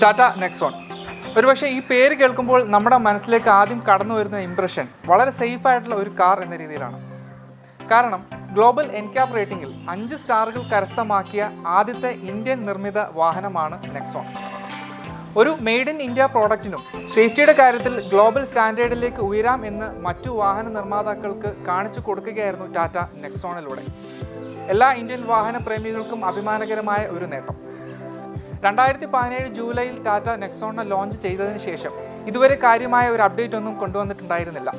Tata Nexon. ഒരുപക്ഷേ ഈ പേര് കേൾക്കുമ്പോൾ നമ്മുടെ മനസ്സിലേക്ക് ആദ്യം കടന്നു വരുന്ന ഇംപ്രഷൻ വളരെ സേഫ് ആയിട്ടുള്ള ഒരു കാർ എന്ന രീതിയിലാണ്. കാരണം ഗ്ലോബൽ എൻക്യാപ് റേറ്റിംഗിൽ 5 സ്റ്റാറുകൾ കരസ്ഥമാക്കിയ ആദ്യത്തെ ഇന്ത്യൻ നിർമ്മിത വാഹനമാണ് നെക്സോൺ. ഒരു മെയ്ഡ് ഇൻ ഇന്ത്യ പ്രോഡക്റ്റിനും സേഫ്റ്റിയുടെ കാര്യത്തിൽ ഗ്ലോബൽ സ്റ്റാൻഡേർഡിലേക്ക് ഉയരാം എന്ന് മറ്റു വാഹന നിർമ്മാതാക്കൾക്ക് കാണിച്ചു കൊടുക്കുകയായിരുന്നു ടാറ്റ നെക്സോണിലൂടെ. എല്ലാ ഇന്ത്യൻ വാഹന പ്രേമികൾക്കും അഭിമാനകരമായ ഒരു നേട്ടം. 2017 ജൂലൈയിൽ ടാറ്റ നെക്സോണിനെ ലോഞ്ച് ചെയ്തതിന് ശേഷം ഇതുവരെ കാര്യമായ ഒരു അപ്ഡേറ്റ് ഒന്നും കൊണ്ടുവന്നിട്ടുണ്ടായിരുന്നില്ല,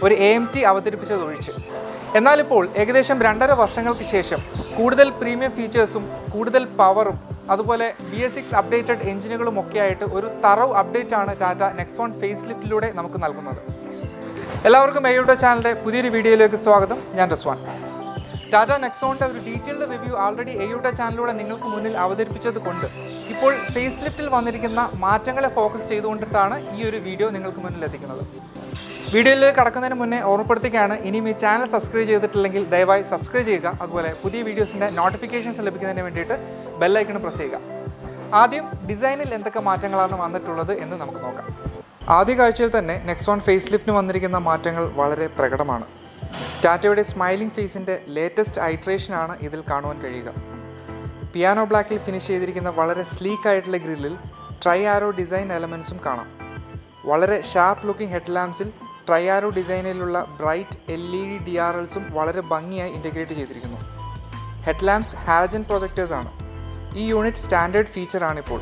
ഒരു AMT അവതരിപ്പിച്ചതൊഴിച്ച്. എന്നാൽ ഇപ്പോൾ ഏകദേശം 2.5 വർഷങ്ങൾക്ക് ശേഷം കൂടുതൽ പ്രീമിയം ഫീച്ചേഴ്സും കൂടുതൽ പവറും അതുപോലെ BS6 അപ്ഡേറ്റഡ് എഞ്ചിനുകളും ഒക്കെ ആയിട്ട് ഒരു തറവ് അപ്ഡേറ്റ് ആണ് ടാറ്റ നെക്സോൺ ഫേസ് ലിഫ്റ്റിലൂടെ നമുക്ക് നൽകുന്നത്. എല്ലാവർക്കും Ayeauto ചാനലിൻ്റെ പുതിയൊരു വീഡിയോയിലേക്ക് സ്വാഗതം. ഞാൻ റസ്വാൻ. ടാറ്റ നെക്സോണിൻ്റെ ഒരു ഡീറ്റെയിൽഡ് റിവ്യൂ ആൾറെഡി Ayeauto ചാനലിലൂടെ നിങ്ങൾക്ക് മുന്നിൽ അവതരിപ്പിച്ചത് കൊണ്ട് ഇപ്പോൾ ഫേസ് ലിഫ്റ്റിൽ വന്നിരിക്കുന്ന മാറ്റങ്ങളെ ഫോക്കസ് ചെയ്തുകൊണ്ടിട്ടാണ് ഈ ഒരു വീഡിയോ നിങ്ങൾക്ക് മുന്നിൽ എത്തിക്കുന്നത്. വീഡിയോയിലേക്ക് കടക്കുന്നതിന് മുന്നേ ഓർമ്മപ്പെടുത്തുകയാണ്, ഇനിയും ഈ ചാനൽ സബ്സ്ക്രൈബ് ചെയ്തിട്ടില്ലെങ്കിൽ ദയവായി സബ്സ്ക്രൈബ് ചെയ്യുക. അതുപോലെ പുതിയ വീഡിയോസിൻ്റെ നോട്ടിഫിക്കേഷൻസ് ലഭിക്കുന്നതിന് വേണ്ടിയിട്ട് ബെല്ലൈക്കൺ പ്രസ് ചെയ്യുക. ആദ്യം ഡിസൈനിൽ എന്തൊക്കെ മാറ്റങ്ങളാണ് വന്നിട്ടുള്ളത് എന്ന് നമുക്ക് നോക്കാം. ആദ്യ കാഴ്ചയിൽ തന്നെ നെക്സോൺ ഫേസ് ലിഫ്റ്റിന് വന്നിരിക്കുന്ന മാറ്റങ്ങൾ വളരെ പ്രകടമാണ്. ടാറ്റയുടെ സ്മൈലിംഗ് ഫേസിൻ്റെ ലേറ്റസ്റ്റ് ഐട്രേഷനാണ് ഇതിൽ കാണുവാൻ കഴിയുക. പിയാനോ ബ്ലാക്കിൽ ഫിനിഷ് ചെയ്തിരിക്കുന്ന വളരെ സ്ലീക്ക് ആയിട്ടുള്ള ഗ്രില്ലിൽ ട്രൈ ആരോ ഡിസൈൻ എലമെൻസും കാണാം. വളരെ ഷാർപ്പ് ലുക്കിംഗ് ഹെഡ് ലാംപ്സിൽ ട്രൈ ആരോ ഡിസൈനിലുള്ള ബ്രൈറ്റ് LED DRLസും വളരെ ഭംഗിയായി ഇൻറ്റഗ്രേറ്റ് ചെയ്തിരിക്കുന്നു. ഹെഡ് ലാംപ്സ് ഹാലജൻ പ്രൊജക്ടേഴ്സാണ്. ഈ യൂണിറ്റ് സ്റ്റാൻഡേർഡ് ഫീച്ചറാണിപ്പോൾ.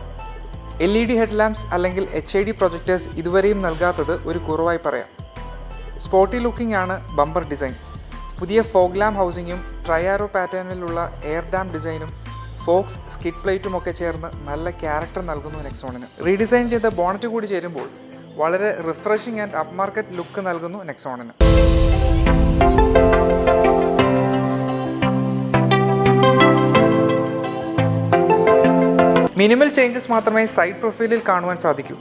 LED ഹെഡ് ലാംപ്സ് അല്ലെങ്കിൽ HID പ്രൊജക്ടേഴ്സ് ഇതുവരെയും നൽകാത്തത് ഒരു കുറവായി പറയാം. സ്പോർട്ടി ലുക്കിംഗ് ആണ് ബമ്പർ ഡിസൈൻ. പുതിയ ഫോഗ് ലാമ്പ് ഹൗസിങ്ങും ട്രൈ ആരോ പാറ്റേണിലുള്ള എയർ ഡാം ഡിസൈനും ഫോക്സ് സ്കിഡ് പ്ലേറ്റും ഒക്കെ ചേർന്ന് നല്ല ക്യാരക്ടർ നൽകുന്നു നെക്സോണിന്. റീഡിസൈൻ ചെയ്ത ബോണറ്റ് കൂടി ചേരുമ്പോൾ വളരെ refreshing and up market look നൽകുന്നു നെക്സോണിന്. മിനിമൽ ചേഞ്ചസ് മാത്രമേ സൈഡ് പ്രൊഫൈലിൽ കാണുവാൻ സാധിക്കൂ.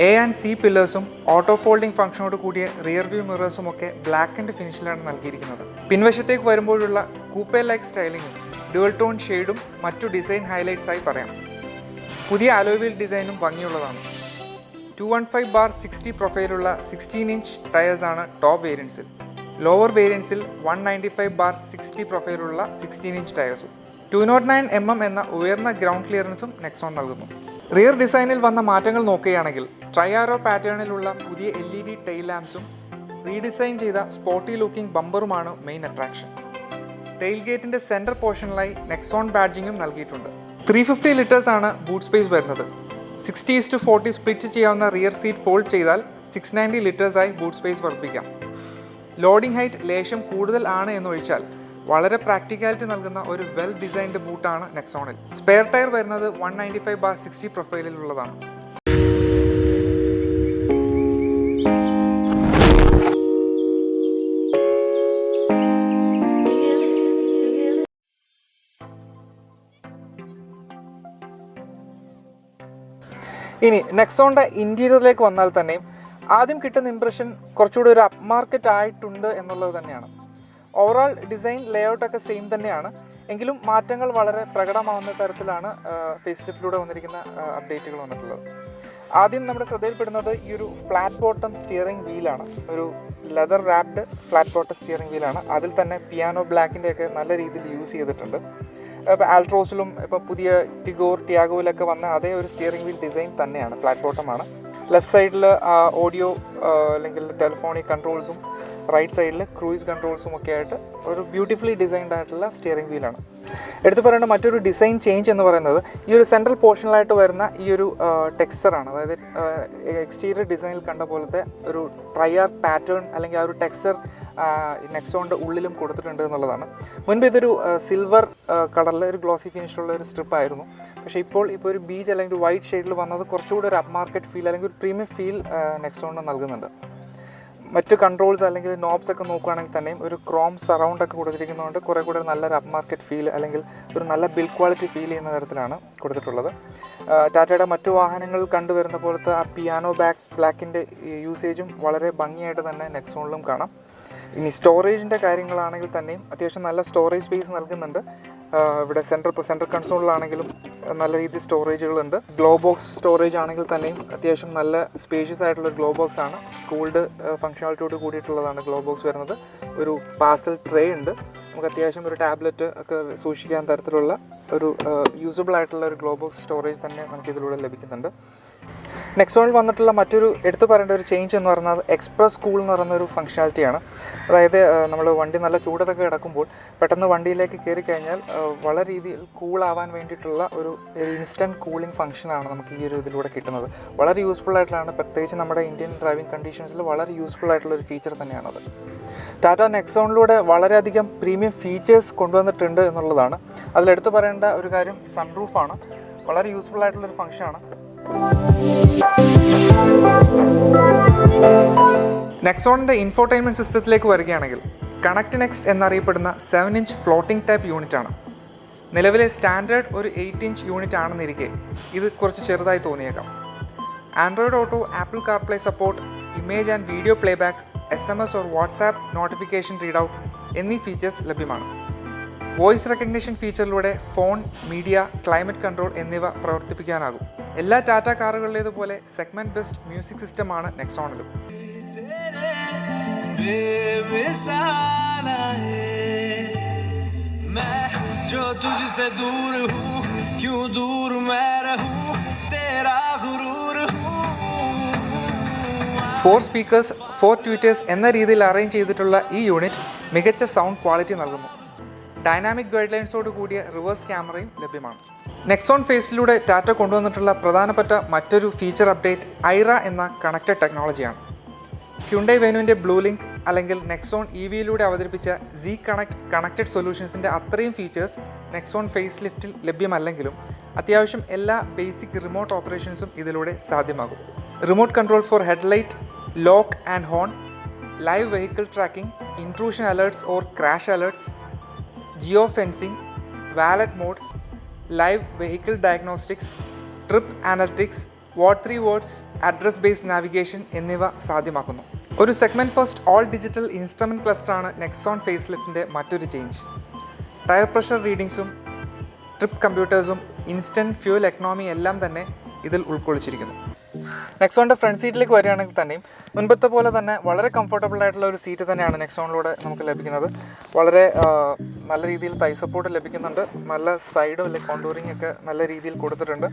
A and C പില്ലേഴ്സും ഓട്ടോ ഫോൾഡിംഗ് ഫംഗ്ഷനോട് കൂടിയ റിയർ വ്യൂ മിറേഴ്സും ഒക്കെ ബ്ലാക്ക് ആൻഡ് ഫിനിഷിലാണ് നൽകിയിരിക്കുന്നത്. പിൻവശത്തേക്ക് വരുമ്പോഴുള്ള കൂപ്പേ ലൈക്ക് സ്റ്റൈലിങ്ങും ഡ്യുവൽ ടോൺ ഷെയ്ഡും മറ്റു ഡിസൈൻ ഹൈലൈറ്റ്സായി പറയാം. പുതിയ അലോയ് വീൽ ഡിസൈനും ഭംഗിയുള്ളതാണ്. 215/60 പ്രൊഫൈലുള്ള 16-inch ടയേഴ്സാണ് ടോപ്പ് വേരിയൻസിൽ. ലോവർ വേരിയൻസിൽ 195/60 പ്രൊഫൈലുള്ള 16-inch ടയേഴ്സും 209 mm എന്ന ഉയർന്ന ഗ്രൗണ്ട് ക്ലിയറൻസും നെക്സോൺ നൽകുന്നു. റിയർ ഡിസൈനിൽ വന്ന മാറ്റങ്ങൾ നോക്കുകയാണെങ്കിൽ ട്രൈ ആരോ പാറ്റേണിലുള്ള പുതിയ LED ടെയിൽ ലാംപ്സും റീഡിസൈൻ ചെയ്ത സ്പോർട്ടി ലുക്കിംഗ് ബമ്പറുമാണ് മെയിൻ അട്രാക്ഷൻ. ടെയിൽ ഗേറ്റിൻ്റെ സെൻറ്റർ പോർഷനിലായി നെക്സോൺ ബാഡ്ജിങ്ങും നൽകിയിട്ടുണ്ട്. 350 ലിറ്റേഴ്സ് ആണ് ബൂട്ട് സ്പേസ് വരുന്നത്. 60:40 സ്പ്ലിറ്റ് ചെയ്യാവുന്ന റിയർ സീറ്റ് ഫോൾഡ് ചെയ്താൽ 690 ലിറ്റേഴ്സായി ബൂട്ട് സ്പേസ് വർദ്ധിപ്പിക്കാം. ലോഡിംഗ് ഹൈറ്റ് ലേശം കൂടുതൽ ആണ് എന്നൊഴിച്ചാൽ വളരെ പ്രാക്ടിക്കാലിറ്റി നൽകുന്ന ഒരു വെൽ ഡിസൈൻഡ് ബൂട്ടാണ് നെക്സോണിൽ. സ്പെയർ ടയർ വരുന്നത് 195/60 പ്രൊഫൈലിലുള്ളതാണ്. ഇനി നെക്സോണിൻ്റെ ഇൻറ്റീരിയറിലേക്ക് വന്നാൽ തന്നെയും ആദ്യം കിട്ടുന്ന ഇംപ്രഷൻ കുറച്ചുകൂടി ഒരു അപ്പ് മാർക്കറ്റ് ആയിട്ടുണ്ട് എന്നുള്ളത് തന്നെയാണ്. ഓവറോൾ ഡിസൈൻ ലേഔട്ടൊക്കെ സെയിം തന്നെയാണ്, എങ്കിലും മാറ്റങ്ങൾ വളരെ പ്രകടമാവുന്ന തരത്തിലാണ് ഫേസ് ലിഫ്റ്റിലൂടെ വന്നിരിക്കുന്ന അപ്ഡേറ്റുകൾ വന്നിട്ടുള്ളത്. ആദ്യം നമ്മുടെ ശ്രദ്ധയിൽപ്പെടുന്നത് ഈ ഒരു ഫ്ലാറ്റ് ബോട്ടം സ്റ്റിയറിംഗ് വീലാണ്. ഒരു leather wrapped flat bottom steering വീലാണ്. അതിൽ തന്നെ പിയാനോ ബ്ലാക്കിൻ്റെയൊക്കെ നല്ല രീതിയിൽ യൂസ് ചെയ്തിട്ടുണ്ട്. ഇപ്പോൾ ആൾട്രോസിലും ഇപ്പോൾ പുതിയ ടിയാഗോയിലൊക്കെ വന്ന അതേ ഒരു സ്റ്റിയറിംഗ് വീൽ ഡിസൈൻ തന്നെയാണ്, ഫ്ലാറ്റ് ബോട്ടമാണ്. ലെഫ്റ്റ് സൈഡിൽ ഓഡിയോ അല്ലെങ്കിൽ ടെലിഫോണിക് കൺട്രോൾസും റൈറ്റ് സൈഡിൽ ക്രൂയിസ് കൺട്രോൾസും ഒക്കെ ആയിട്ട് ഒരു ബ്യൂട്ടിഫുള്ളി ഡിസൈൻഡ് ആയിട്ടുള്ള സ്റ്റിയറിംഗ് വീലാണ്. എടുത്തു പറയേണ്ട മറ്റൊരു ഡിസൈൻ ചേഞ്ച് എന്ന് പറയുന്നത് ഈ ഒരു സെൻട്രൽ പോർഷനിലായിട്ട് വരുന്ന ഈ ഒരു ടെക്സ്ചറാണ്. അതായത് എക്സ്റ്റീരിയർ ഡിസൈനിൽ കണ്ട പോലത്തെ ഒരു ട്രൈയാർ പാറ്റേൺ അല്ലെങ്കിൽ ആ ഒരു ടെക്സ്ചർ നെക്സോണിൻ്റെ ഉള്ളിലും കൊടുത്തിട്ടുണ്ട് എന്നുള്ളതാണ്. മുൻപ് ഇതൊരു സിൽവർ കളറിൽ ഒരു ഗ്ലോസി ഫിനിഷിലുള്ള ഒരു സ്ട്രിപ്പായിരുന്നു. പക്ഷേ ഇപ്പോൾ ഒരു ബീച്ച് അല്ലെങ്കിൽ ഒരു വൈറ്റ് ഷെയ്ഡിൽ വന്നത് കുറച്ചുകൂടി ഒരു അപ്പ് മാർക്കറ്റ് ഫീൽ അല്ലെങ്കിൽ ഒരു പ്രീമിയം ഫീൽ നെക്സോണിന് നൽകുന്നുണ്ട്. മറ്റ് കൺട്രോൾസ് അല്ലെങ്കിൽ നോബ്സ് ഒക്കെ നോക്കുകയാണെങ്കിൽ തന്നെയും ഒരു ക്രോം സറൗണ്ട് ഒക്കെ കൊടുത്തിരിക്കുന്നതുകൊണ്ട് കുറേ കൂടെ നല്ലൊരു അപ്പ് മാർക്കറ്റ് ഫീൽ അല്ലെങ്കിൽ ഒരു നല്ല ബിൽഡ് ക്വാളിറ്റി ഫീൽ ചെയ്യുന്ന തരത്തിലാണ് കൊടുത്തിട്ടുള്ളത്. ടാറ്റയുടെ മറ്റു വാഹനങ്ങളിൽ കണ്ടുവരുന്ന പോലത്തെ ആ പിയാനോ ബ്ലാക്കിൻ്റെ യൂസേജും വളരെ ഭംഗിയായിട്ട് തന്നെ നെക്സോണിലും കാണാം. ഇനി സ്റ്റോറേജിൻ്റെ കാര്യങ്ങളാണെങ്കിൽ തന്നെയും അത്യാവശ്യം നല്ല സ്റ്റോറേജ് സ്പേസ് നൽകുന്നുണ്ട്. ഇവിടെ സെൻട്രൽ കൺസോളിലാണെങ്കിലും നല്ല രീതിയിൽ സ്റ്റോറേജുകളുണ്ട്. ഗ്ലോ ബോക്സ് സ്റ്റോറേജ് ആണെങ്കിൽ തന്നെയും അത്യാവശ്യം നല്ല സ്പേഷ്യസ് ആയിട്ടുള്ള ഗ്ലോ ബോക്സ് ആണ്. കൂൾഡ് ഫങ്ഷണാലിറ്റിയോട് കൂടിയിട്ടുള്ളതാണ് ഗ്ലോ ബോക്സ് വരുന്നത്. ഒരു പാർസൽ ട്രേ ഉണ്ട്. നമുക്ക് അത്യാവശ്യം ഒരു ടാബ്ലറ്റ് ഒക്കെ സൂക്ഷിക്കാൻ തരത്തിലുള്ള ഒരു യൂസബിൾ ആയിട്ടുള്ള ഒരു ഗ്ലോ ബോക്സ് സ്റ്റോറേജ് തന്നെ നമുക്ക് ഇതിലൂടെ ലഭിക്കുന്നുണ്ട്. നെക്സോണിൽ വന്നിട്ടുള്ള മറ്റൊരു എടുത്തു പറയേണ്ട ഒരു ചേഞ്ച് എന്ന് പറയുന്നത് എക്സ്പ്രസ് കൂൾ എന്ന് പറയുന്ന ഒരു ഫങ്ഷനാലിറ്റിയാണ്. അതായത് നമ്മൾ വണ്ടി നല്ല ചൂടത്തൊക്കെ കിടക്കുമ്പോൾ പെട്ടെന്ന് വണ്ടിയിലേക്ക് കയറി കഴിഞ്ഞാൽ വളരെ രീതിയിൽ കൂളാവാൻ വേണ്ടിയിട്ടുള്ള ഒരു ഇൻസ്റ്റൻറ്റ് കൂളിംഗ് ഫംഗ്ഷനാണ് നമുക്ക് ഈ ഒരു ഇതിലൂടെ കിട്ടുന്നത്. വളരെ യൂസ്ഫുൾ ആയിട്ടുള്ളതാണ്. പ്രത്യേകിച്ച് നമ്മുടെ ഇന്ത്യൻ ഡ്രൈവിംഗ് കണ്ടീഷൻസിൽ വളരെ യൂസ്ഫുൾ ആയിട്ടുള്ള ഒരു ഫീച്ചർ തന്നെയാണത്. ടാറ്റ നെക്സോണിലൂടെ വളരെയധികം പ്രീമിയം ഫീച്ചേഴ്സ് കൊണ്ടുവന്നിട്ടുണ്ട് എന്നുള്ളതാണ്. അതിലെടുത്ത് പറയേണ്ട ഒരു കാര്യം സൺറൂഫാണ്. വളരെ യൂസ്ഫുൾ ആയിട്ടുള്ളൊരു ഫംഗ്ഷനാണ്. നെക്സോണിൻ്റെ ഇൻഫോർടൈൻമെൻറ്റ് സിസ്റ്റത്തിലേക്ക് വരികയാണെങ്കിൽ കണക്ട് നെക്സ്റ്റ് എന്നറിയപ്പെടുന്ന 7-inch ഫ്ലോട്ടിംഗ് ടൈപ്പ് യൂണിറ്റാണ്. നിലവിലെ സ്റ്റാൻഡേർഡ് ഒരു 8-inch യൂണിറ്റ് ആണെന്നിരിക്കെ ഇത് കുറച്ച് ചെറുതായി തോന്നിയേക്കാം. Android auto, Apple CarPlay support, image and video playback, SMS or WhatsApp notification readout എന്നീ ഫീച്ചേഴ്സ് ലഭ്യമാണ്. വോയിസ് റെക്കഗ്നിഷൻ ഫീച്ചറിലൂടെ ഫോൺ, മീഡിയ, ക്ലൈമറ്റ് കൺട്രോൾ എന്നിവ പ്രവർത്തിപ്പിക്കാനാകും. എല്ലാ ടാറ്റ കാറുകളിലേതുപോലെ സെഗ്മെൻറ്റ് ബെസ്റ്റ് മ്യൂസിക് സിസ്റ്റമാണ് നെക്സോണിലും. ഫോർ സ്പീക്കേഴ്സ്, 4 ട്വീറ്റേഴ്സ് എന്ന രീതിയിൽ അറേഞ്ച് ചെയ്തിട്ടുള്ള ഈ യൂണിറ്റ് മികച്ച സൗണ്ട് ക്വാളിറ്റി നൽകുന്നു. ഡൈനാമിക് ഗൈഡ് ലൈൻസോട് കൂടിയ റിവേഴ്സ് ക്യാമറയും ലഭ്യമാണ്. നെക്സോൺ ഫേസിലൂടെ ടാറ്റ കൊണ്ടുവന്നിട്ടുള്ള പ്രധാനപ്പെട്ട മറ്റൊരു ഫീച്ചർ അപ്ഡേറ്റ് ഐറ എന്ന കണക്റ്റഡ് ടെക്നോളജിയാണ്. ഹ്യുണ്ടൈ വെനുവിൻ്റെ ബ്ലൂ ലിങ്ക് അല്ലെങ്കിൽ നെക്സോൺ EVയിലൂടെ അവതരിപ്പിച്ച Z കണക്റ്റഡ് സൊല്യൂഷൻസിൻ്റെ അത്രയും ഫീച്ചേഴ്സ് നെക്സോൺ ഫേസ് ലിഫ്റ്റിൽ ലഭ്യമല്ലെങ്കിലും അത്യാവശ്യം എല്ലാ ബേസിക് റിമോട്ട് ഓപ്പറേഷൻസും ഇതിലൂടെ സാധ്യമാകും. Remote control for headlight, lock and horn, live vehicle tracking, intrusion alerts or crash alerts, geo fencing, valet mode, live vehicle diagnostics, trip analytics, what 3 words, address based navigation എന്നിവ സാധ്യമാക്കുന്നു. ഒരു segment first all digital instrument ക്ലസ്റ്ററാണ് Nexon face ലിഫ്റ്റിൻ്റെ മറ്റൊരു change. Tyre pressure റീഡിങ്സും trip കമ്പ്യൂട്ടേഴ്സും instant fuel economy എല്ലാം തന്നെ ഇതിൽ ഉൾക്കൊള്ളിച്ചിരിക്കുന്നു. നെക്സോണിൻ്റെ ഫ്രണ്ട് സീറ്റിലേക്ക് വരികയാണെങ്കിൽ തന്നെയും മുൻപത്തെ പോലെ തന്നെ വളരെ കംഫർട്ടബിൾ ആയിട്ടുള്ള ഒരു സീറ്റ് തന്നെയാണ് നെക്സോണിലൂടെ നമുക്ക് ലഭിക്കുന്നത്. വളരെ നല്ല രീതിയിൽ തൈ സപ്പോർട്ട് ലഭിക്കുന്നുണ്ട്. നല്ല സൈഡും അല്ലെങ്കിൽ കോണ്ടൂറിംഗ് ഒക്കെ നല്ല രീതിയിൽ കൊടുത്തിട്ടുണ്ട്.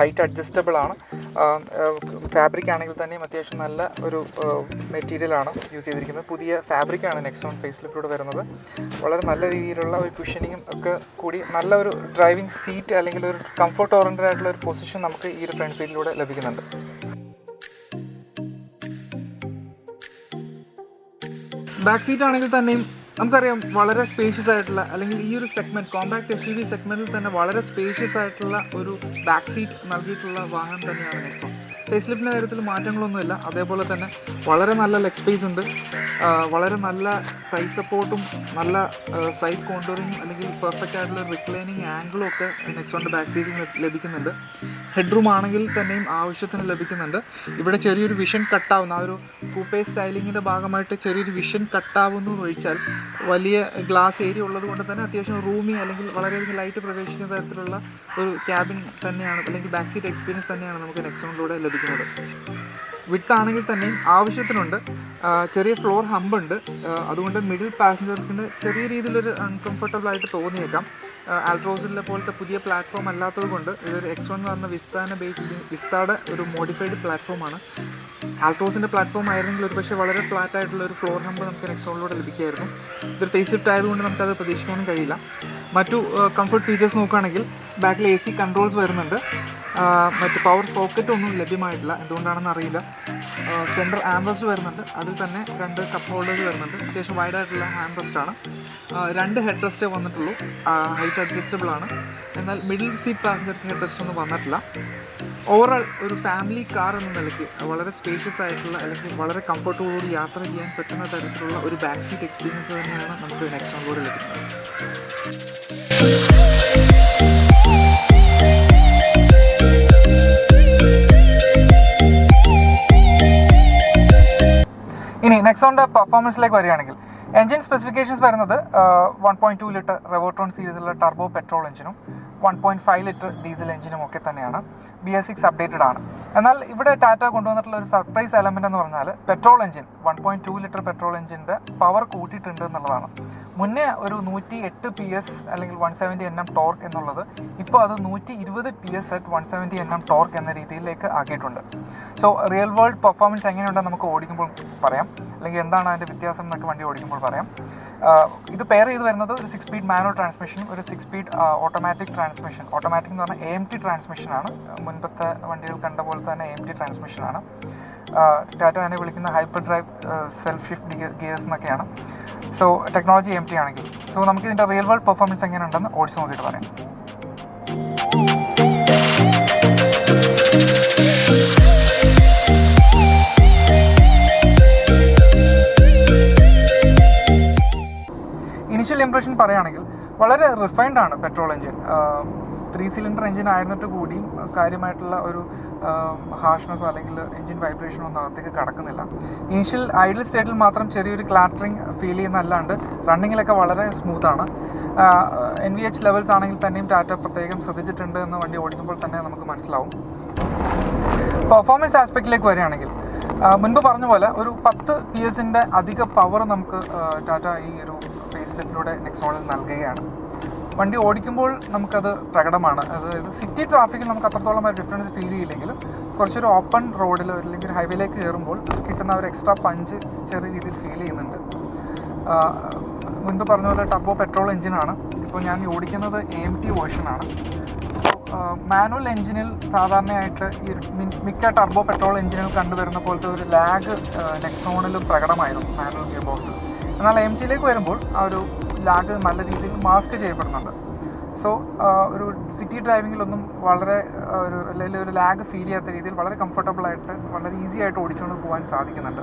ഹൈറ്റ് അഡ്ജസ്റ്റബിൾ ആണ്. ഫാബ്രിക് ആണെങ്കിൽ തന്നെയും അത്യാവശ്യം നല്ല ഒരു മെറ്റീരിയലാണ് യൂസ് ചെയ്തിരിക്കുന്നത്. പുതിയ ഫാബ്രിക്കാണ് നെക്സോൺ ഫേസ് ലിഫ്റ്റിലൂടെ വരുന്നത്. വളരെ നല്ല രീതിയിലുള്ള ഒരു കുഷനിങ്ങും ഒക്കെ കൂടി നല്ല ഒരു ഡ്രൈവിംഗ് സീറ്റ് അല്ലെങ്കിൽ ഒരു കംഫർട്ട് ഓറിയൻറ്റഡ് ആയിട്ടുള്ള ഒരു പൊസിഷൻ നമുക്ക് ഈ ഒരു ഫ്രണ്ട് സീറ്റിലൂടെ ലഭിക്കുന്നുണ്ട്. ബാക്ക് സീറ്റ് ആണെങ്കിൽ തന്നെയും നമുക്കറിയാം വളരെ സ്പേഷ്യസ് ആയിട്ടുള്ള അല്ലെങ്കിൽ ഈ ഒരു സെഗ്മെൻറ്റ് കോമ്പാക്ട് SUV സെഗ്മെൻറ്റിൽ തന്നെ വളരെ സ്പേഷ്യസ് ആയിട്ടുള്ള ഒരു ബാക്ക് സീറ്റ് നൽകിയിട്ടുള്ള വാഹനം തന്നെയാണ് നെക്സോൺ. ഫേസ് ലിഫ്റ്റിൻ്റെ കാര്യത്തിൽ മാറ്റങ്ങളൊന്നുമില്ല. അതേപോലെ തന്നെ വളരെ നല്ല ലെഗ് സ്പേസ് ഉണ്ട്. വളരെ നല്ല തൈ സപ്പോർട്ടും നല്ല സൈഡ് കോണ്ടൂറിങ്ങും അല്ലെങ്കിൽ പെർഫെക്റ്റ് ആയിട്ടുള്ള റിക്ലൈനിങ് ആംഗിളും ഒക്കെ നെക്സോണിൻ്റെ ബാക്ക് സീറ്റിൽ ലഭിക്കുന്നുണ്ട്. ഹെഡ് റൂം ആണെങ്കിൽ തന്നെയും ആവശ്യത്തിന് ലഭിക്കുന്നുണ്ട്. ഇവിടെ ചെറിയൊരു വിഷൻ കട്ടാവുന്ന ആ ഒരു കൂപ്പേ സ്റ്റൈലിങ്ങിൻ്റെ ഭാഗമായിട്ട് ചെറിയൊരു വിഷൻ കട്ടാവുന്നു ഒഴിച്ചാൽ വലിയ ഗ്ലാസ് ഏരിയ ഉള്ളത് കൊണ്ട് തന്നെ അത്യാവശ്യം റൂമി അല്ലെങ്കിൽ വളരെയധികം ലൈറ്റ് പ്രവേശിക്കുന്ന തരത്തിലുള്ള ഒരു ക്യാബിൻ തന്നെയാണ് അല്ലെങ്കിൽ ബാക്ക് സീറ്റ് എക്സ്പീരിയൻസ് തന്നെയാണ് നമുക്ക് നെക്സോണിലൂടെ ലഭിക്കുന്നത്. വിഡ്ത്ത് ആണെങ്കിൽ തന്നെയും ആവശ്യത്തിനുണ്ട്. ചെറിയ ഫ്ലോർ ഹമ്പുണ്ട്. അതുകൊണ്ട് മിഡിൽ പാസഞ്ചർക്കിന് ചെറിയ രീതിയിലൊരു അൺകംഫർട്ടബിൾ ആയിട്ട് തോന്നിയേക്കാം. ആൾട്രോസിലെ പോലത്തെ പുതിയ പ്ലാറ്റ്ഫോം അല്ലാത്തത് കൊണ്ട് ഇതൊരു X1 എന്ന് പറഞ്ഞ വിസ്തായുടെ ഒരു മോഡിഫൈഡ് പ്ലാറ്റ്ഫോമാണ്. ആൾട്രോസിൻ്റെ പ്ലാറ്റ്ഫോം ആയിരുന്നെങ്കിൽ ഒരു പക്ഷേ വളരെ ഫ്ലാറ്റ് ആയിട്ടുള്ള ഒരു ഫ്ലോർ ഹമ്പ് നമുക്ക് നെക്സോണിലൂടെ ലഭിക്കുമായിരുന്നു. ഇതൊരു ഫേസ് ലിഫ്റ്റ് ആയതുകൊണ്ട് നമുക്കത് പ്രതീക്ഷിക്കാനും കഴിയില്ല. മറ്റു കംഫർട്ട് ഫീച്ചേഴ്സ് നോക്കുകയാണെങ്കിൽ ബാക്കിൽ AC കൺട്രോൾസ് വരുന്നുണ്ട്. മറ്റ് പവർ സോക്കറ്റ് ഒന്നും ലഭ്യമായിട്ടില്ല, എന്തുകൊണ്ടാണെന്ന് അറിയില്ല. സെൻട്രൽ ആംബ്രസ്റ്റ് വരുന്നുണ്ട്. അതിൽ തന്നെ 2 കപ്പ് ഹോൾഡേഴ്സ് വരുന്നുണ്ട്. അത്യാവശ്യം വൈഡായിട്ടുള്ള ആംബ്രസ്റ്റാണ്. 2 ഹെഡ് റെസ്റ്റേ വന്നിട്ടുള്ളൂ. ഹൈറ്റ് അഡ്ജസ്റ്റബിൾ ആണ്. എന്നാൽ മിഡിൽ സീറ്റ് പാസഞ്ചർക്ക് ഹെഡ് റെസ്റ്റ് ഒന്നും വന്നിട്ടില്ല. ഓവറോൾ ഒരു ഫാമിലി കാർ എന്ന നിലയ്ക്ക് വളരെ സ്പേഷ്യസ് ആയിട്ടുള്ള അല്ലെങ്കിൽ വളരെ കംഫർട്ടോടുകൂടി യാത്ര ചെയ്യാൻ പറ്റുന്ന തരത്തിലുള്ള ഒരു ബാക്ക് സീറ്റ് എക്സ്പീരിയൻസ് തന്നെയാണ് നമുക്ക് നെക്സോണിലൂടെ ലഭിക്കുന്നത്. ഇനി നെക്സോണിൻ്റെ പെർഫോമൻസിലേക്ക് വരികയാണെങ്കിൽ എൻജിൻ സ്പെസിഫിക്കേഷൻസ് വരുന്നത് 1.2 ലിറ്റർ റെവോട്രോൺ സീരീസിലുള്ള ടർബോ പെട്രോൾ എഞ്ചിനും 1.5 ലിറ്റർ ഡീസൽ എഞ്ചിനും ഒക്കെ തന്നെയാണ്. BS6 അപ്ഡേറ്റഡ് ആണ്. എന്നാൽ ഇവിടെ ടാറ്റ കൊണ്ടുവന്നിട്ടുള്ള ഒരു സർപ്രൈസ് എലമെൻ്റ് എന്ന് പറഞ്ഞാൽ പെട്രോൾ എഞ്ചിൻ 1.2 ലിറ്റർ പെട്രോൾ എഞ്ചിൻ്റെ പവർ കൂട്ടിയിട്ടുണ്ട് എന്നുള്ളതാണ്. മുന്നേ ഒരു 108 PS അല്ലെങ്കിൽ 170 Nm ടോർക്ക് എന്നുള്ളത് ഇപ്പോൾ അത് 120 PS അറ്റ് 170 Nm ടോർക്ക് എന്ന രീതിയിലേക്ക് ആക്കിയിട്ടുണ്ട്. സോ റിയൽ വേൾഡ് പെർഫോമൻസ് എങ്ങനെയുണ്ടെന്ന് നമുക്ക് ഓടിക്കുമ്പോൾ പറയാം, അല്ലെങ്കിൽ എന്താണ് അതിൻ്റെ വ്യത്യാസം എന്നൊക്കെ വണ്ടി ഓടിക്കുമ്പോൾ പറയാം. ഇത് പെയർ ചെയ്ത് വരുന്നത് ഒരു 6 സ്പീഡ് മാനുവൽ ട്രാൻസ്മിഷനും ഒരു 6 സ്പീഡ് ഓട്ടോമാറ്റിക് ട്രാൻസ്മിഷൻ. ഓട്ടോമാറ്റിക് എന്ന് പറഞ്ഞാൽ AMT ട്രാൻസ്മിഷനാണ്. മുൻപത്തെ വണ്ടികൾ കണ്ട പോലെ തന്നെ AMT ട്രാൻസ്മിഷനാണ്. ടാറ്റ തന്നെ വിളിക്കുന്ന hyper drive self shift gears എന്നൊക്കെയാണ്. സോ ടെക്നോളജി AMT ആണെങ്കിൽ. സോ നമുക്കിതിൻ്റെ റിയൽ വേൾഡ് പെർഫോമൻസ് എങ്ങനെയുണ്ടെന്ന് ഓടിച്ച് നോക്കിയിട്ട് പറയാം. ഇനിഷ്യൽ ഇംപ്രഷൻ പറയുകയാണെങ്കിൽ വളരെ റിഫൈൻഡ് ആണ് പെട്രോൾ എഞ്ചിൻ. 3 സിലിണ്ടർ എഞ്ചിൻ ആയിരുന്നിട്ട് കൂടിയും കാര്യമായിട്ടുള്ള ഒരു ഹാർഷ്നെസ്സോ അല്ലെങ്കിൽ എഞ്ചിൻ വൈബ്രേഷനോ ഒന്നും അകത്തേക്ക് കടക്കുന്നില്ല. ഇനിഷ്യൽ ഐഡിൽ സ്റ്റേറ്റിൽ മാത്രം ചെറിയൊരു ക്ലാറ്ററിങ് ഫീൽ ചെയ്യുന്നതല്ലാണ്ട് റണ്ണിങ്ങിലൊക്കെ വളരെ സ്മൂത്താണ്. NVH ലെവൽസ് ആണെങ്കിൽ തന്നെയും ടാറ്റ പ്രത്യേകം ശ്രദ്ധിച്ചിട്ടുണ്ട് എന്ന് വണ്ടി ഓടിക്കുമ്പോൾ തന്നെ നമുക്ക് മനസ്സിലാവും. പെർഫോമൻസ് ആസ്പെക്റ്റിലേക്ക് വരികയാണെങ്കിൽ മുൻപ് പറഞ്ഞ പോലെ ഒരു 10 PS അധിക പവർ നമുക്ക് ടാറ്റ ഈ ഒരു ഫേസ് ലിഫ്റ്റിലൂടെ നെക്സോണിൽ നൽകുകയാണ്. വണ്ടി ഓടിക്കുമ്പോൾ നമുക്കത് പ്രകടമാണ്. അതായത് സിറ്റി ട്രാഫിക്കിൽ നമുക്ക് അത്രത്തോളം ഒരു ഡിഫറൻസ് ഫീൽ ചെയ്യില്ലെങ്കിലും കുറച്ചൊരു ഓപ്പൺ റോഡിൽ അല്ലെങ്കിൽ ഹൈവേയിലേക്ക് കയറുമ്പോൾ കിട്ടുന്ന ഒരു എക്സ്ട്രാ പഞ്ച് ചെറിയ രീതിയിൽ ഫീൽ ചെയ്യുന്നുണ്ട്. മുൻപ് പറഞ്ഞ പോലെ ടർബോ പെട്രോൾ എഞ്ചിനാണ്. ഇപ്പോൾ ഞാൻ ഓടിക്കുന്നത് AMT വേർഷനാണ്. മാനുവൽ എഞ്ചിനിൽ സാധാരണയായിട്ട് ഈ മിക്ക ടർബോ പെട്രോൾ എഞ്ചിനുകൾ കണ്ടുവരുന്ന പോലത്തെ ഒരു ലാഗ് നെക്സോണിലും പ്രകടമായിരുന്നു മാനുവൽ ഗിയർ ബോക്സിൽ. എന്നാൽ AMTയിലേക്ക് വരുമ്പോൾ ആ ഒരു ലാഗ് നല്ല രീതിയിൽ മാസ്ക് ചെയ്യപ്പെടുന്നുണ്ട്. സോ ഒരു സിറ്റി ഡ്രൈവിങ്ങിലൊന്നും വളരെ അല്ലെങ്കിൽ ഒരു ലാഗ് ഫീൽ ചെയ്യാത്ത രീതിയിൽ വളരെ കംഫർട്ടബിളായിട്ട് വളരെ ഈസി ആയിട്ട് ഓടിച്ചുകൊണ്ട് പോകാൻ സാധിക്കുന്നുണ്ട്.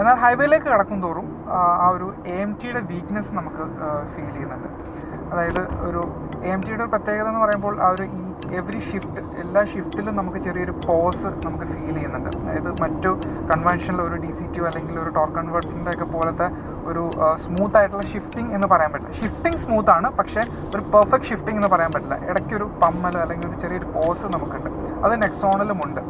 എന്നാൽ ഹൈവേയിലേക്ക് കടക്കും തോറും ആ ഒരു AMTയുടെ വീക്ക്നെസ് നമുക്ക് ഫീൽ ചെയ്യുന്നുണ്ട്. അതായത് ഒരു AMTയുടെ പ്രത്യേകത എന്ന് പറയുമ്പോൾ ആ ഒരു എവറി ഷിഫ്റ്റ് എല്ലാ ഷിഫ്റ്റിലും നമുക്ക് ചെറിയൊരു പോസ് നമുക്ക് ഫീൽ ചെയ്യുന്നുണ്ട്. അതായത് മറ്റു കൺവെൻഷനിൽ ഒരു DCT അല്ലെങ്കിൽ ഒരു ടോർക്ക് കൺവേർട്ടറിൻ്റെ ഒക്കെ പോലത്തെ ഒരു സ്മൂത്ത് ആയിട്ടുള്ള ഷിഫ്റ്റിംഗ് എന്ന് പറയാൻ പറ്റില്ല. ഷിഫ്റ്റിംഗ് സ്മൂത്താണ്, പക്ഷേ ഒരു പെർഫെക്റ്റ് ഷിഫ്റ്റിംഗ് എന്ന് പറയാൻ പറ്റില്ല. ഇടയ്ക്കൊരു പമ്മൽ അല്ലെങ്കിൽ ഒരു ചെറിയൊരു പോസ് നമുക്കുണ്ട്. അത് നെക്സോണിലുമുണ്ട്.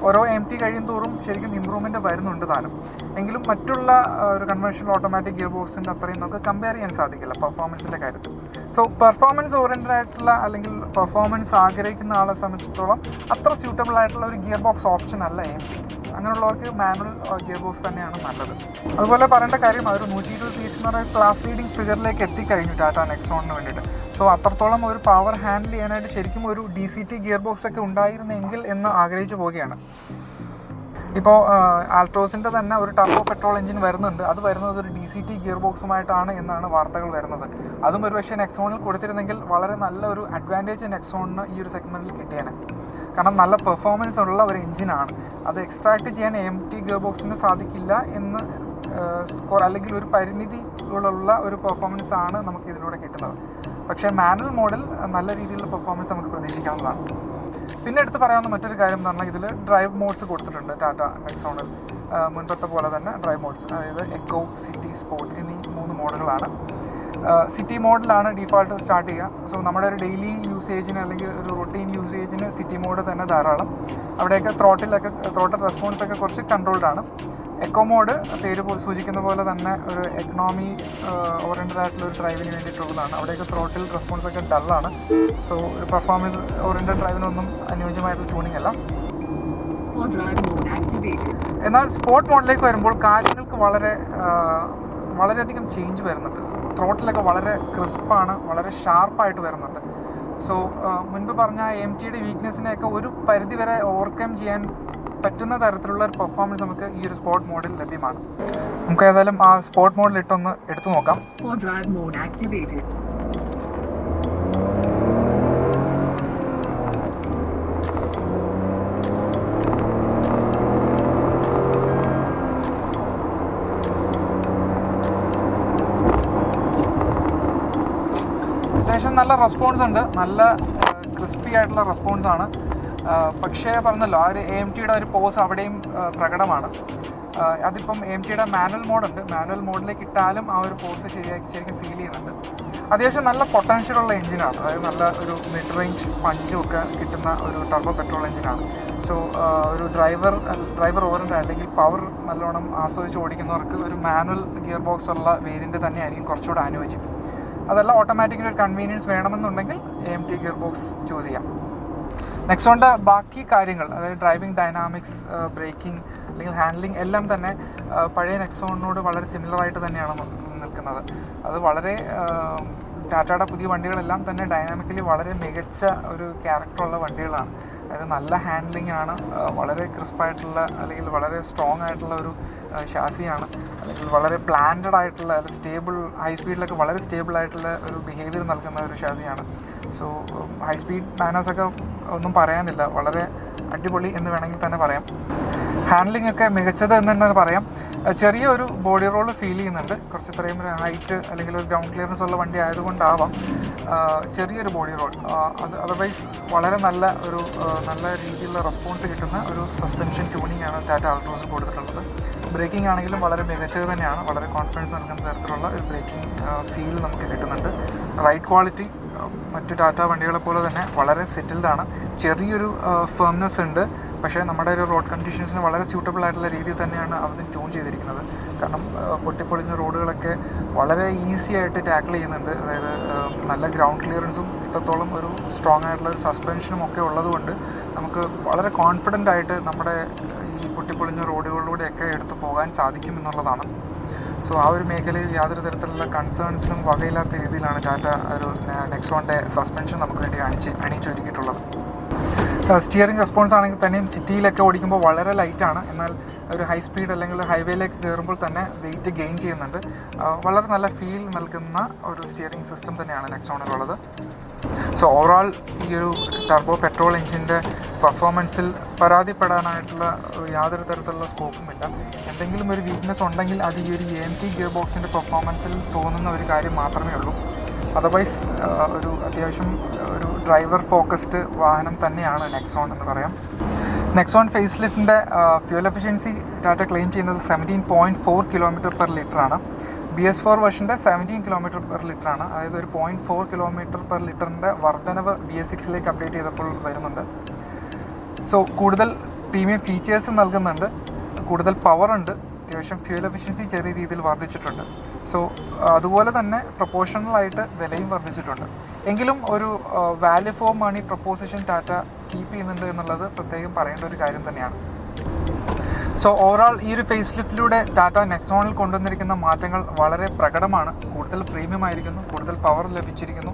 ഓരോ AMT കഴിയും തോറും ശരിക്കും ഇമ്പ്രൂവ്മെൻറ്റ് വരുന്നുണ്ട് താനും. എങ്കിലും മറ്റുള്ള ഒരു കൺവെൻഷണൽ ഓട്ടോമാറ്റിക് ഗിയർ ബോക്സിൻ്റെ അത്രയും നമുക്ക് കമ്പയർ ചെയ്യാൻ സാധിക്കില്ല പെർഫോമൻസിൻ്റെ കാര്യത്തിൽ. സോ പെർഫോമൻസ് ഓറിയൻറ്റഡ് ആയിട്ടുള്ള അല്ലെങ്കിൽ പെർഫോമൻസ് ആഗ്രഹിക്കുന്ന ആളെ സംബന്ധിച്ചിടത്തോളം അത്ര സ്യൂട്ടബിൾ ആയിട്ടുള്ള ഒരു ഗിയർ ബോക്സ് ഓപ്ഷൻ അല്ല AMT. അങ്ങനെയുള്ളവർക്ക് മാനുവൽ ഗിയർ ബോക്സ് തന്നെയാണ് നല്ലത്. അതുപോലെ പറയേണ്ട കാര്യം അതൊരു 120 PS എന്ന് പറയുന്ന ക്ലാസ് ലീഡിംഗ് ഫിഗറിലേക്ക് എത്തിക്കഴിഞ്ഞു ടാറ്റ നെക്സോണിന് വേണ്ടിയിട്ട്. സോ അത്രത്തോളം ഒരു പവർ ഹാൻഡിൽ ചെയ്യാനായിട്ട് ശരിക്കും ഒരു DCT ഗിയർ ബോക്സ് ഒക്കെ ഉണ്ടായിരുന്നെങ്കിൽ എന്ന് ആഗ്രഹിച്ചു പോവുകയാണ്. ഇപ്പോൾ ആൾട്രോസിൻ്റെ തന്നെ ഒരു ടർബോ പെട്രോൾ എഞ്ചിൻ വരുന്നുണ്ട്. അത് വരുന്നത് ഒരു DCT ഗിയർ ബോക്സുമായിട്ടാണ് എന്നാണ് വാർത്തകൾ വരുന്നത്. അതും ഒരുപക്ഷെ നെക്സോണിൽ കൊടുത്തിരുന്നെങ്കിൽ വളരെ നല്ലൊരു അഡ്വാൻറ്റേജ് നെക്സോണിന് ഈ ഒരു സെഗ്മെൻറ്റിൽ കിട്ടിയേനെ. കാരണം നല്ല പെർഫോമൻസ് ഉള്ള ഒരു എഞ്ചിനാണ്. അത് എക്സ്ട്രാക്ട് ചെയ്യാൻ AMT ഗിയർ ബോക്സിന് സാധിക്കില്ല എന്ന് അല്ലെങ്കിൽ ഒരു പരിമിതികളുള്ള ഒരു പെർഫോമൻസ് ആണ് നമുക്ക് ഇതിലൂടെ കിട്ടുന്നത്. പക്ഷേ മാനുവൽ മോഡിൽ നല്ല രീതിയിലുള്ള പെർഫോമൻസ് നമുക്ക് പ്രതീക്ഷിക്കാവുന്നതാണ്. പിന്നെ എടുത്ത് പറയാവുന്ന മറ്റൊരു കാര്യം എന്ന് പറഞ്ഞാൽ ഇതിൽ ഡ്രൈവ് മോഡ്സ് കൊടുത്തിട്ടുണ്ട് ടാറ്റ നെക്സോണിൽ. മുൻപത്തെ പോലെ തന്നെ ഡ്രൈവ് മോഡ്സ്, അതായത് എക്കോ, സിറ്റി, സ്പോർട്ട് എന്നീ 3 മോഡലുകളാണ്. സിറ്റി മോഡിലാണ് ഡീഫാൾട്ട് സ്റ്റാർട്ട് ചെയ്യുക. സോ നമ്മുടെ ഒരു ഡെയിലി യൂസേജിന് അല്ലെങ്കിൽ ഒരു റൊട്ടീൻ യൂസേജിന് സിറ്റി മോഡ് തന്നെ ധാരാളം. അവിടെയൊക്കെ ത്രോട്ടിൽ റെസ്പോൺസൊക്കെ കുറച്ച് കൺട്രോൾഡാണ്. എക്കോ മോഡ് പേര് സൂചിക്കുന്ന പോലെ തന്നെ ഒരു എക്കണോമി ഓറിയൻറ്റഡ് ആയിട്ടുള്ള ഒരു ഡ്രൈവിന് വേണ്ടിയിട്ടുള്ളതാണ്. അവിടെയൊക്കെ ത്രോട്ടിൽ റെസ്പോൺസൊക്കെ ഡള്ളാണ്. സോ ഒരു പെർഫോമൻസ് ഓറിയൻറ്റഡ് ഡ്രൈവിനൊന്നും അനുയോജ്യമായിട്ടുള്ള ട്യൂണിംഗ് അല്ല. എന്നാൽ സ്പോർട്ട് മോഡിലേക്ക് വരുമ്പോൾ കാര്യങ്ങൾക്ക് വളരെയധികം ചേഞ്ച് വരുന്നുണ്ട്. ത്രോട്ടിലൊക്കെ വളരെ ക്രിസ്പാണ്, വളരെ ഷാർപ്പായിട്ട് വരുന്നുണ്ട്. സോ മുൻപ് പറഞ്ഞ AMTയുടെ വീക്ക്നെസ്സിനെയൊക്കെ ഒരു പരിധിവരെ ഓവർകം ചെയ്യാൻ പറ്റുന്ന തരത്തിലുള്ള ഒരു പെർഫോമൻസ് നമുക്ക് ഈ ഒരു സ്പോർട്ട് മോഡിൽ ലഭ്യമാണ്. നമുക്ക് ഏതായാലും ആ സ്പോർട്ട് മോഡിൽ ഇട്ടൊന്ന് എടുത്തു നോക്കാം. അത്യാവശ്യം നല്ല റെസ്പോൺസ് ഉണ്ട്, നല്ല ക്രിസ്പി ആയിട്ടുള്ള റെസ്പോൺസാണ്. പക്ഷേ പറഞ്ഞല്ലോ ആ ഒരു AMTയുടെ ഒരു പോസ് അവിടെയും പ്രകടമാണ്. അതിപ്പം AMTയുടെ മാനുവൽ മോഡുണ്ട്. മാനുവൽ മോഡിലേക്ക് ഇട്ടാലും ആ ഒരു ഫോഴ്സ് ശരിക്കും ഫീൽ ചെയ്യുന്നുണ്ട്. അത്യാവശ്യം നല്ല പൊട്ടൻഷ്യലുള്ള എഞ്ചിനാണ്. അതായത് നല്ല ഒരു മിഡ് റേഞ്ച് പഞ്ചും ഒക്കെ കിട്ടുന്ന ഒരു ടർബോ പെട്രോൾ എഞ്ചിനാണ്. സോ ഒരു ഡ്രൈവർ ഓറിയൻ്റ് അല്ലെങ്കിൽ പവർ നല്ലോണം ആസ്വദിച്ച് ഓടിക്കുന്നവർക്ക് ഒരു മാനുവൽ ഗിയർ ബോക്സ് ഉള്ള വേരിയൻ്റ് തന്നെയായിരിക്കും കുറച്ചുകൂടെ അനുയോജ്യം. അതല്ല ഓട്ടോമാറ്റിക്കിന് ഒരു കൺവീനിയൻസ് വേണമെന്നുണ്ടെങ്കിൽ AMT ഗിയർ ബോക്സ് ചൂസ് ചെയ്യാം. നെക്സോണിൻ്റെ ബാക്കി കാര്യങ്ങൾ, അതായത് ഡ്രൈവിംഗ് ഡൈനാമിക്സ്, ബ്രേക്കിംഗ് അല്ലെങ്കിൽ ഹാൻഡ്ലിംഗ് എല്ലാം തന്നെ പഴയ നെക്സോണിനോട് വളരെ സിമിലറായിട്ട് തന്നെയാണ് നിൽക്കുന്നത്. അത് വളരെ ടാറ്റയുടെ പുതിയ വണ്ടികളെല്ലാം തന്നെ ഡൈനാമിക്കലി വളരെ മികച്ച ഒരു ക്യാരക്ടറുള്ള വണ്ടികളാണ്. അതായത് നല്ല ഹാൻഡ്ലിംഗ് ആണ്, വളരെ ക്രിസ്പായിട്ടുള്ള അല്ലെങ്കിൽ വളരെ സ്ട്രോങ് ആയിട്ടുള്ള ഒരു ഷാസിയാണ്, അല്ലെങ്കിൽ വളരെ പ്ലാൻഡഡ് ആയിട്ടുള്ള സ്റ്റേബിൾ ഹൈ സ്പീഡിലൊക്കെ വളരെ സ്റ്റേബിൾ ആയിട്ടുള്ള ഒരു ബിഹേവിയർ നൽകുന്ന ഒരു ഷാസിയാണ്. സോ ഹൈ സ്പീഡ് മാനേഴ്സൊക്കെ ഒന്നും പറയാനില്ല, വളരെ അടിപൊളി എന്ന് വേണമെങ്കിൽ തന്നെ പറയാം. ഹാൻഡ്ലിംഗ് ഒക്കെ മികച്ചത് എന്ന് തന്നെ പറയാം. ചെറിയൊരു ബോഡി റോൾ ഫീൽ ചെയ്യുന്നുണ്ട്. കുറച്ച് ഇത്രയും ഒരു ഹൈറ്റ് അല്ലെങ്കിൽ ഒരു ഗ്രൗണ്ട് ക്ലിയറൻസ് ഉള്ള വണ്ടി ആയതുകൊണ്ടാവാം ചെറിയൊരു ബോഡി റോൾ. അതർവൈസ് വളരെ നല്ല രീതിയിലുള്ള റെസ്പോൺസ് കിട്ടുന്ന ഒരു സസ്പെൻഷൻ ട്യൂണിംഗ് ആണ് ടാറ്റ ആൾട്രോസ് കൊടുത്തിട്ടുള്ളത്. ബ്രേക്കിംഗ് ആണെങ്കിലും വളരെ മികച്ചത് തന്നെയാണ്. വളരെ കോൺഫിഡൻസ് നൽകുന്ന തരത്തിലുള്ള ഒരു ബ്രേക്കിംഗ് ഫീൽ നമുക്ക് കിട്ടുന്നുണ്ട്. റൈഡ് ക്വാളിറ്റി മറ്റ് ടാറ്റ വണ്ടികളെ പോലെ തന്നെ വളരെ സെറ്റിൽഡാണ്. ചെറിയൊരു ഫേംനെസ് ഉണ്ട്, പക്ഷേ നമ്മുടെ ഒരു റോഡ് കണ്ടീഷൻസിന് വളരെ സ്യൂട്ടബിൾ ആയിട്ടുള്ള രീതിയിൽ തന്നെയാണ് അവർ ട്യൂൺ ചെയ്തിരിക്കുന്നത്. കാരണം പൊട്ടിപ്പൊളിഞ്ഞ റോഡുകളൊക്കെ വളരെ ഈസി ആയിട്ട് ടാക്കിൾ ചെയ്യുന്നുണ്ട്. അതായത് നല്ല ഗ്രൗണ്ട് ക്ലിയറൻസും ഇത്രത്തോളം ഒരു സ്ട്രോങ് ആയിട്ടുള്ള ഒരു സസ്പെൻഷനും ഒക്കെ ഉള്ളതുകൊണ്ട് നമുക്ക് വളരെ കോൺഫിഡൻ്റ് ആയിട്ട് നമ്മുടെ ഈ പൊട്ടിപ്പൊളിഞ്ഞ റോഡുകളിലൂടെയൊക്കെ എടുത്തു പോകാൻ സാധിക്കും എന്നുള്ളതാണ്. സോ ആ ഒരു മേഖലയിൽ യാതൊരു തരത്തിലുള്ള കൺസേൺസിനും വകയില്ലാത്ത രീതിയിലാണ് ടാറ്റ ഒരു നെക്സോണിൻ്റെ സസ്പെൻഷൻ നമുക്ക് വേണ്ടി അണിയിച്ചൊരുക്കിയിട്ടുള്ളത്. സ്റ്റിയറിംഗ് റെസ്പോൺസ് ആണെങ്കിൽ തന്നെയും സിറ്റിയിലൊക്കെ ഓടിക്കുമ്പോൾ വളരെ ലൈറ്റാണ്. എന്നാൽ ഒരു ഹൈ സ്പീഡ് അല്ലെങ്കിൽ ഹൈവേയിലേക്ക് കയറുമ്പോൾ തന്നെ വെയിറ്റ് ഗെയിൻ ചെയ്യുന്നുണ്ട്. വളരെ നല്ല ഫീൽ നൽകുന്ന ഒരു സ്റ്റിയറിംഗ് സിസ്റ്റം തന്നെയാണ് നെക്സോണിലുള്ളത്. സോ ഓവറോൾ ഈ ഒരു ടർബോ പെട്രോൾ എഞ്ചിൻ്റെ പെർഫോമൻസിൽ പരാതിപ്പെടാനായിട്ടുള്ള യാതൊരു തരത്തിലുള്ള സ്കോപ്പുമില്ല. എന്തെങ്കിലും ഒരു വീക്ക്നെസ് ഉണ്ടെങ്കിൽ അത് ഈ ഒരു AMT ഗിയർ ബോക്സിൻ്റെ പെർഫോമൻസിൽ തോന്നുന്ന ഒരു കാര്യം മാത്രമേ ഉള്ളൂ. അതർവൈസ് ഒരു അത്യാവശ്യം ഒരു ഡ്രൈവർ ഫോക്കസ്ഡ് വാഹനം തന്നെയാണ് നെക്സോൺ എന്ന് പറയാം. നെക്സോൺ ഫേസ് ലിഫ്റ്റിൻ്റെ ഫ്യൂൽ എഫിഷ്യൻസി ടാറ്റ ക്ലെയിം ചെയ്യുന്നത് 17.4 km/L ആണ്. BS4 വെർഷൻ്റെ 17 km/L ആണ്. അതായത് ഒരു 0.4 km/L വർധനവ് BS6ലേക്ക് അപ്ഡേറ്റ് ചെയ്തപ്പോൾ വരുന്നുണ്ട്. സോ കൂടുതൽ പ്രീമിയം ഫീച്ചേഴ്സ് നൽകുന്നുണ്ട്, കൂടുതൽ പവറുണ്ട്, അത്യാവശ്യം ഫ്യൂൽ എഫിഷ്യൻസി ചെറിയ രീതിയിൽ വർദ്ധിച്ചിട്ടുണ്ട്. സോ അതുപോലെ തന്നെ പ്രൊപ്പോർഷണലായിട്ട് വിലയും വർദ്ധിച്ചിട്ടുണ്ട്. എങ്കിലും ഒരു value for money proposition Tata keep ചെയ്യുന്നുണ്ട് എന്നുള്ളത് പ്രത്യേകം പറയേണ്ട ഒരു കാര്യം തന്നെയാണ്. സോ ഓവറോൾ ഈ ഒരു ഫേസ് ലിഫ്റ്റിലൂടെ ടാറ്റ നെക്സോണിൽ കൊണ്ടുവന്നിരിക്കുന്ന മാറ്റങ്ങൾ വളരെ പ്രകടമാണ്. കൂടുതൽ പ്രീമിയം ആയിരിക്കുന്നു, കൂടുതൽ പവർ ലഭിച്ചിരിക്കുന്നു,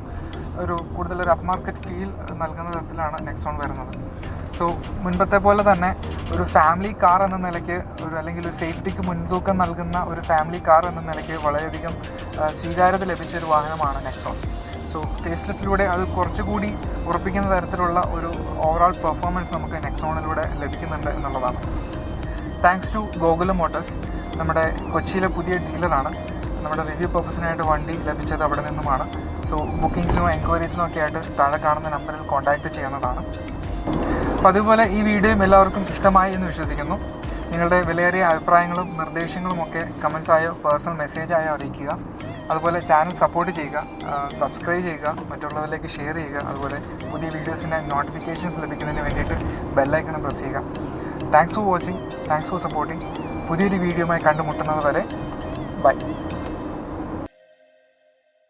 കൂടുതൽ ഒരു അപ്പ് മാർക്കറ്റ് ഫീൽ നൽകുന്ന തരത്തിലാണ് നെക്സോൺ വരുന്നത്. സോ മുൻപത്തെ പോലെ തന്നെ ഒരു ഫാമിലി കാർ എന്ന നിലയ്ക്ക് അല്ലെങ്കിൽ ഒരു സേഫ്റ്റിക്ക് മുൻതൂക്കം നൽകുന്ന ഒരു ഫാമിലി കാർ എന്ന നിലയ്ക്ക് വളരെയധികം സ്വീകാര്യത ലഭിച്ചൊരു വാഹനമാണ് നെക്സോൺ. സോ ഫേസ് ലിഫ്റ്റിലൂടെ അത് കുറച്ചുകൂടി ഉറപ്പിക്കുന്ന തരത്തിലുള്ള ഒരു ഓവറോൾ പെർഫോമൻസ് നമുക്ക് നെക്സോണിലൂടെ ലഭിക്കുന്നുണ്ട് എന്നുള്ളതാണ്. താങ്ക്സ് ടു ഗോകുലം മോട്ടോഴ്സ്, നമ്മുടെ കൊച്ചിയിലെ പുതിയ ഡീലറാണ്. നമ്മുടെ റിവ്യൂ പർപ്പസിനായിട്ട് വണ്ടി ലഭിച്ചത് അവിടെ നിന്നുമാണ്. സോ ബുക്കിങ്സിനോ എൻക്വയറീസിനോ ഒക്കെ ആയിട്ട് താഴെ കാണുന്ന നമ്പറിൽ കോൺടാക്റ്റ് ചെയ്യുന്നതാണ്. അപ്പോൾ അതുപോലെ ഈ വീഡിയോയും എല്ലാവർക്കും ഇഷ്ടമായി എന്ന് വിശ്വസിക്കുന്നു. നിങ്ങളുടെ വിലയേറിയ അഭിപ്രായങ്ങളും നിർദ്ദേശങ്ങളും ഒക്കെ കമൻസായോ പേഴ്സണൽ മെസ്സേജായോ അറിയിക്കുക. അതുപോലെ ചാനൽ സപ്പോർട്ട് ചെയ്യുക, സബ്സ്ക്രൈബ് ചെയ്യുക, മറ്റുള്ളവരിലേക്ക് ഷെയർ ചെയ്യുക. അതുപോലെ പുതിയ വീഡിയോസിൻ്റെ നോട്ടിഫിക്കേഷൻസ് ലഭിക്കുന്നതിന് വേണ്ടിയിട്ട് ബെല്ലൈക്കൺ പ്രസ് ചെയ്യുക. Thanks for watching, thanks for supporting. പുതിയൊരു വീഡിയോയുമായി കണ്ടുമുട്ടുന്നത് വരെ ബൈ.